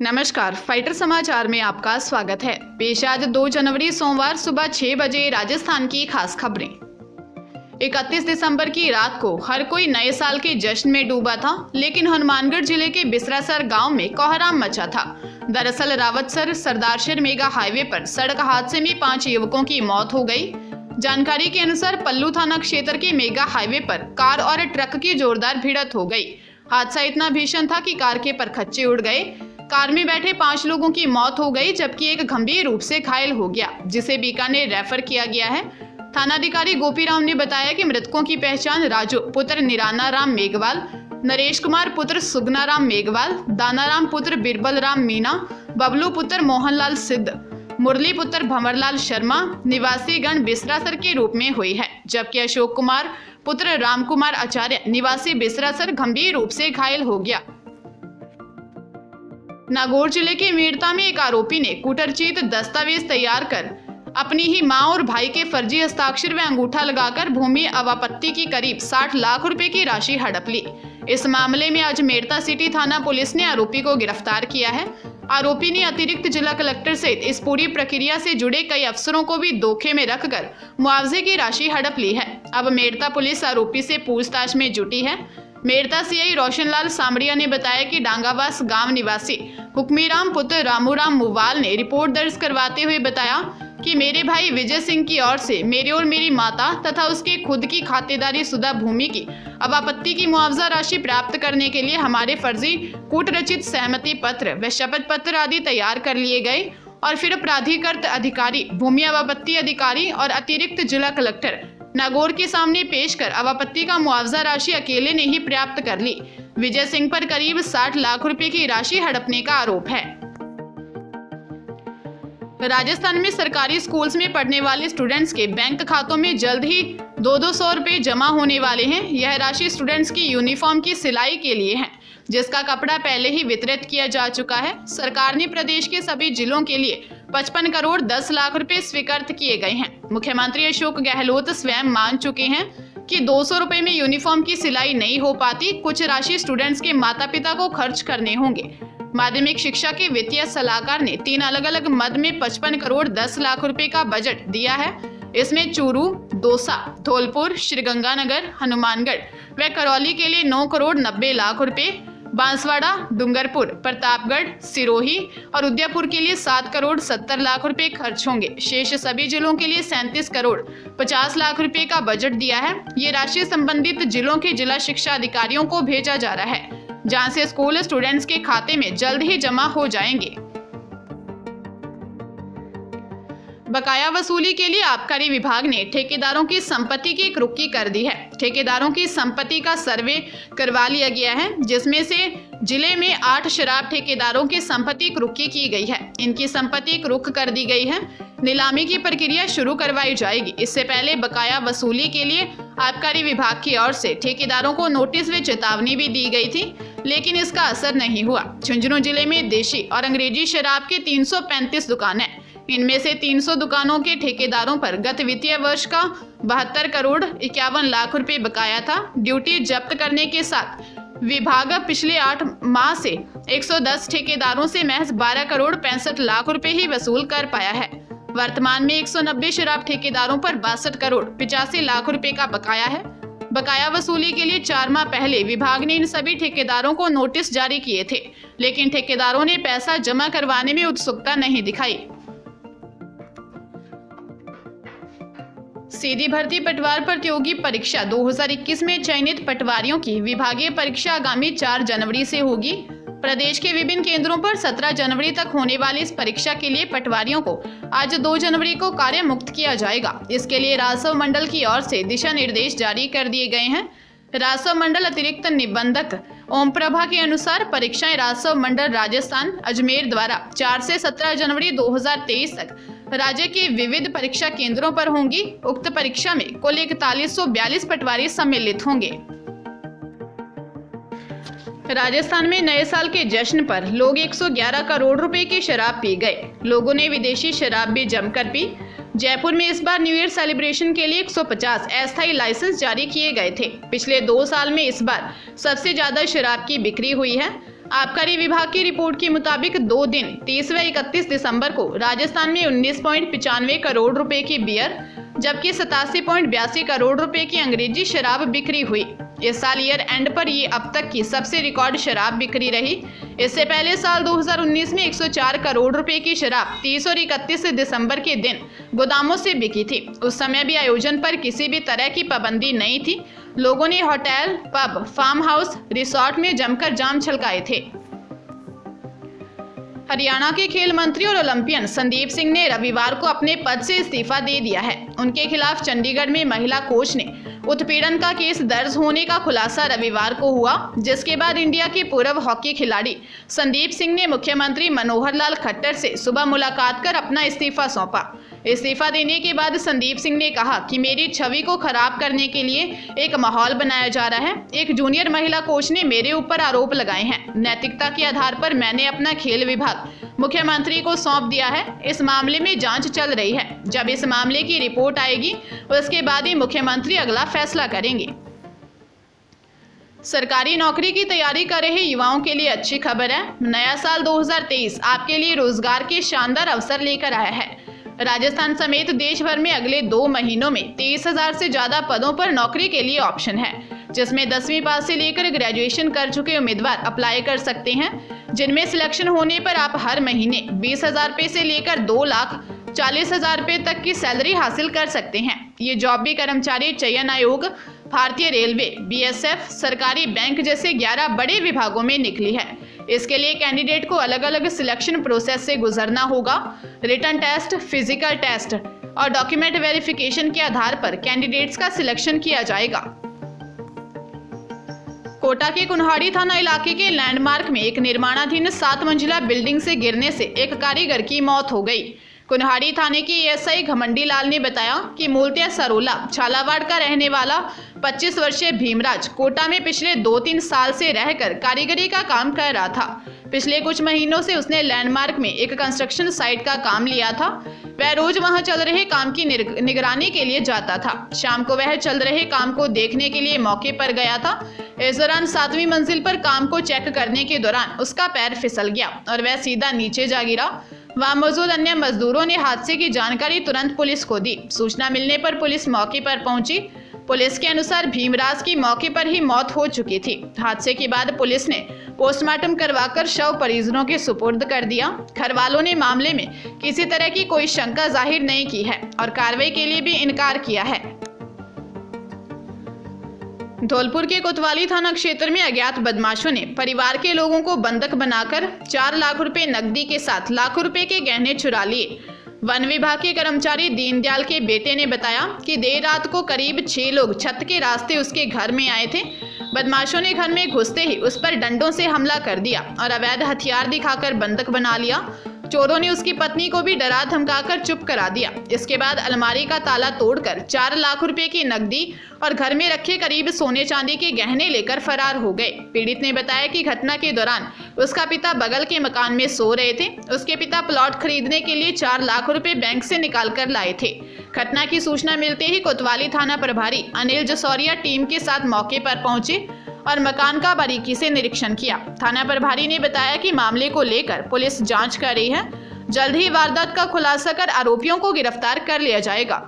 नमस्कार, फाइटर समाचार में आपका स्वागत है। पेश आज 2 जनवरी सोमवार सुबह 6 बजे राजस्थान की खास खबरें। 31 दिसंबर की रात को हर कोई नए साल के जश्न में डूबा था, लेकिन हनुमानगढ़ जिले के बिसरासर गांव में कोहराम मचा था। दरअसल रावतसर सरदारशर मेगा हाईवे पर सड़क हादसे में 5 युवकों की मौत हो गई। जानकारी के अनुसार पल्लू थाना क्षेत्र के मेगा हाईवे पर कार और ट्रक की जोरदार भिड़ंत हो गई। हादसा इतना भीषण था कि कार के परखच्चे उड़ गए। कार में बैठे 5 लोगों की मौत हो गई, जबकि एक गंभीर रूप से घायल हो गया, जिसे बीकानेर रेफर किया गया है। थानाधिकारी गोपीराम ने बताया कि मृतकों की पहचान राजू पुत्र निराना राम मेघवाल, नरेश कुमार पुत्र सुगना राम मेघवाल, दानाराम पुत्र बिरबल राम मीना, बबलू पुत्र मोहनलाल सिद्ध, मुरली पुत्र भंवरलाल शर्मा निवासी गण बिसरासर के रूप में हुई है, जबकि अशोक कुमार पुत्र राम कुमार आचार्य निवासी बिसरासर गंभीर रूप से घायल हो गया। नागौर जिले के मेड़ता में एक आरोपी ने कुटरचित दस्तावेज तैयार कर अपनी ही मां और भाई के फर्जी हस्ताक्षर व अंगूठा लगाकर भूमि अवापत्ति की करीब 60 लाख रुपए की राशि हड़प ली। इस मामले में आज मेड़ता सिटी थाना पुलिस ने आरोपी को गिरफ्तार किया है। आरोपी ने अतिरिक्त जिला कलेक्टर सहित इस पूरी प्रक्रिया से जुड़े कई अफसरों को भी धोखे में रखकर मुआवजे की राशि हड़प ली है। अब मेड़ता पुलिस आरोपी से पूछताछ में जुटी है। मेड़ता सीआई रोशनलाल सामड़िया ने बताया कि डांगावास गांव निवासी हुक्मीराम पुत्र रामूराम मुवाल ने रिपोर्ट दर्ज करवाते हुए बताया कि मेरे भाई विजय सिंह की ओर से मेरे और मेरी माता तथा उसके खुद की खातेदारी शुदा भूमि की अवापत्ति की मुआवजा राशि प्राप्त करने के लिए हमारे फर्जी कूटरचित सहमति पत्र व शपथ पत्र आदि तैयार कर लिए गए और फिर प्राधिकृत अधिकारी, भूमि अवापत्ति अधिकारी और अतिरिक्त जिला कलेक्टर नागौर के सामने पेश कर अवापत्ति का मुआवजा राशि अकेले ने ही प्राप्त कर ली। विजय सिंह पर करीब 60 लाख रुपए की राशि हड़पने का आरोप है। राजस्थान में सरकारी स्कूल्स में पढ़ने वाले स्टूडेंट्स के बैंक खातों में जल्द ही 200 रुपए जमा होने वाले हैं। यह राशि स्टूडेंट्स की यूनिफॉर्म की सिलाई के लिए है, जिसका कपड़ा पहले ही वितरित किया जा चुका है। सरकार ने प्रदेश के सभी जिलों के लिए 55 करोड़ 10 लाख रुपए स्वीकृत किए गए हैं। मुख्यमंत्री अशोक गहलोत स्वयं मान चुके हैं कि 200 रुपए में यूनिफॉर्म की सिलाई नहीं हो पाती। कुछ राशि स्टूडेंट्स के माता पिता को खर्च करने होंगे। माध्यमिक शिक्षा के वित्तीय सलाहकार ने 3 अलग अलग मद में 55 करोड़ 10 लाख रुपए का बजट दिया है। इसमें चूरू, दौसा, धौलपुर, श्रीगंगानगर, हनुमानगढ़ व करौली के लिए 9 करोड़ 90 लाख रुपए, बांसवाड़ा, डूंगरपुर, प्रतापगढ़, सिरोही और उदयपुर के लिए 7 करोड़ 70 लाख रुपए खर्च होंगे। शेष सभी जिलों के लिए 37 करोड़ 50 लाख रुपए का बजट दिया है। ये राशि संबंधित जिलों के जिला शिक्षा अधिकारियों को भेजा जा रहा है, जहां से स्कूल स्टूडेंट्स के खाते में जल्द ही जमा हो जाएंगे। बकाया वसूली के लिए आबकारी विभाग ने ठेकेदारों की संपत्ति की कुर्की कर दी है। ठेकेदारों की संपत्ति का सर्वे करवा लिया गया है, जिसमें से जिले में 8 शराब ठेकेदारों की संपत्ति कुर्की की गई है। इनकी संपत्ति कुर्क कर दी गई है। नीलामी की प्रक्रिया शुरू करवाई जाएगी। इससे पहले बकाया वसूली के लिए आबकारी विभाग की ओर से ठेकेदारों को नोटिस व चेतावनी भी दी गई थी, लेकिन इसका असर नहीं हुआ। झुंझुनू जिले में देशी और अंग्रेजी शराब के 335 दुकानें, इनमें से 300 दुकानों के ठेकेदारों पर गत वित्तीय वर्ष का 72 करोड़ 51 लाख रुपए बकाया था। ड्यूटी जब्त करने के साथ विभाग पिछले 8 माह से 110 ठेकेदारों से महज 12 करोड़ 65 लाख रुपए ही वसूल कर पाया है। वर्तमान में 190 शराब ठेकेदारों पर 62 करोड़ 85 लाख रुपए का बकाया है। बकाया वसूली के लिए 4 माह पहले विभाग ने इन सभी ठेकेदारों को नोटिस जारी किए थे, लेकिन ठेकेदारों ने पैसा जमा करवाने में उत्सुकता नहीं दिखाई। सीधी भर्ती पटवार प्रतियोगी परीक्षा 2021 में चयनित पटवारियों की विभागीय परीक्षा आगामी 4 जनवरी से होगी। प्रदेश के विभिन्न केंद्रों पर 17 जनवरी तक होने वाली इस परीक्षा के लिए पटवारियों को आज 2 जनवरी को कार्य मुक्त किया जाएगा। इसके लिए राजस्व मंडल की ओर से दिशा निर्देश जारी कर दिए गए हैं। राजस्व मंडल अतिरिक्त निबंधक ओम प्रभा के अनुसार परीक्षाएं राजस्व मंडल राजस्थान अजमेर द्वारा 4 से 17 जनवरी 2023 तक राज्य के विविध परीक्षा केंद्रों पर होंगी। उक्त परीक्षा में कुल 4142 पटवारी सम्मिलित होंगे। राजस्थान में नए साल के जश्न पर लोग 111 करोड़ रुपए की शराब पी गए। लोगों ने विदेशी शराब भी जमकर पी। जयपुर में इस बार न्यू ईयर सेलिब्रेशन के लिए 150 अस्थायी लाइसेंस जारी किए गए थे। पिछले 2 साल में इस बार सबसे ज्यादा शराब की बिक्री हुई है। आबकारी विभाग की रिपोर्ट के मुताबिक 2 दिन 30 व 31 दिसंबर को राजस्थान में 19.95 करोड़ रुपए की बियर जबकि 87.82 करोड़ रुपए की अंग्रेजी शराब बिक्री हुई। इस साल ईयर एंड पर ये अब तक की सबसे रिकॉर्ड शराब बिक्री रही। इससे पहले साल 2019 में 104 करोड़ रुपए की शराब 30 और 31 दिसंबर के दिन गोदामों से बिकी थी। उस समय भी आयोजन पर किसी भी तरह की पाबंदी नहीं थी। लोगों ने hotel, pub, farm house, resort में जमकर जाम छलकाए थे। हरियाणा के खेल मंत्री और ओलंपियन संदीप सिंह ने रविवार को अपने पद से इस्तीफा दे दिया है। उनके खिलाफ चंडीगढ़ में महिला कोच ने उत्पीड़न का केस दर्ज होने का खुलासा रविवार को हुआ, जिसके बाद इंडिया के पूर्व हॉकी खिलाड़ी संदीप सिंह ने मुख्यमंत्री मनोहर लाल खट्टर से सुबह मुलाकात कर अपना इस्तीफा सौंपा। इस्तीफा देने के बाद संदीप सिंह ने कहा कि मेरी छवि को खराब करने के लिए एक माहौल बनाया जा रहा है। एक जूनियर महिला कोच ने मेरे ऊपर आरोप लगाए हैं। नैतिकता के आधार पर मैंने अपना खेल विभाग मुख्यमंत्री को सौंप दिया है। इस मामले में जांच चल रही है। जब इस मामले की रिपोर्ट आएगी उसके बाद ही मुख्यमंत्री अगला फैसला करेंगे। सरकारी नौकरी की तैयारी कर रहे युवाओं के लिए अच्छी खबर है। नया साल 2023 आपके लिए रोजगार के शानदार अवसर लेकर आया है। राजस्थान समेत देश भर में अगले 2 महीनों में 23,000 से ज्यादा पदों पर नौकरी के लिए ऑप्शन है, जिसमें 10वीं पास से लेकर ग्रेजुएशन कर चुके उम्मीदवार अप्लाई कर सकते हैं, जिनमें सिलेक्शन होने पर आप हर महीने 20,000 रुपये से लेकर 2,40,000 रुपये तक की सैलरी हासिल कर सकते हैं। ये जॉब भी कर्मचारी चयन आयोग, भारतीय रेलवे, BSF, सरकारी बैंक जैसे 11 बड़े विभागों में निकली है। इसके लिए कैंडिडेट को अलग अलग सिलेक्शन प्रोसेस से गुजरना होगा। रिटन टेस्ट, फिजिकल टेस्ट और डॉक्यूमेंट वेरिफिकेशन के आधार पर कैंडिडेट्स का सिलेक्शन किया जाएगा। कोटा के कुन्हाड़ी थाना इलाके के लैंडमार्क में एक निर्माणाधीन 7 मंजिला बिल्डिंग से गिरने से एक कारीगर की मौत हो गई। कुन्हाड़ी थाने के एएसआई घमंडी लाल ने बताया कि मूलतः सरोला झालावाड़ का रहने वाला 25 वर्षीय भीमराज कोटा में पिछले 2-3 साल से रहकर कारीगरी का काम कर रहा था। पिछले कुछ महीनों से उसने लैंडमार्क में एक कंस्ट्रक्शन साइट का काम लिया था। वह रोज वहां चल रहे काम की निगरानी के लिए जाता था। शाम को वह चल रहे काम को देखने के लिए मौके पर गया था। इस दौरान 7वीं मंजिल पर काम को चेक करने के दौरान उसका पैर फिसल गया और वह सीधा नीचे जा गिरा। वहां मौजूद अन्य मजदूरों ने हादसे की जानकारी तुरंत पुलिस को दी। सूचना मिलने पर पुलिस मौके पर पहुंची। पुलिस के अनुसार भीमराज की मौके पर ही मौत हो चुकी थी। हादसे के बाद पुलिस ने पोस्टमार्टम करवाकर शव परिजनों के सुपुर्द कर दिया। घर वालों ने मामले में किसी तरह की कोई शंका जाहिर नहीं की है और कार्रवाई के लिए भी इनकार किया है। धौलपुर के कोतवाली थाना क्षेत्र में अज्ञात बदमाशों ने परिवार के लोगों को बंधक बनाकर 4 लाख रुपए नकदी के साथ लाखों रुपए के गहने चुरा लिए। वन विभाग के कर्मचारी दीनदयाल के बेटे ने बताया कि देर रात को करीब 6 लोग छत के रास्ते उसके घर में आए थे। बदमाशों ने घर में घुसते ही उस पर डंडों से हमला कर दिया और अवैध हथियार दिखाकर बंधक बना लिया। चोरों ने उसकी पत्नी को भी डरा धमकाकर चुप करा दिया। इसके बाद अलमारी का ताला तोड़कर 4 लाख रुपए की नकदी और घर में रखे करीब सोने चांदी के गहने लेकर फरार हो गए। पीड़ित ने बताया कि घटना के दौरान उसका पिता बगल के मकान में सो रहे थे। उसके पिता प्लॉट खरीदने के लिए 4 लाख रुपए बैंक से निकाल कर लाए थे। घटना की सूचना मिलते ही कोतवाली थाना प्रभारी अनिल जसौरिया टीम के साथ मौके पर पहुंचे और मकान का बारीकी से निरीक्षण किया। थाना प्रभारी ने बताया कि मामले को लेकर पुलिस जांच कर रही है। जल्द ही वारदात का खुलासा कर आरोपियों को गिरफ्तार कर लिया जाएगा।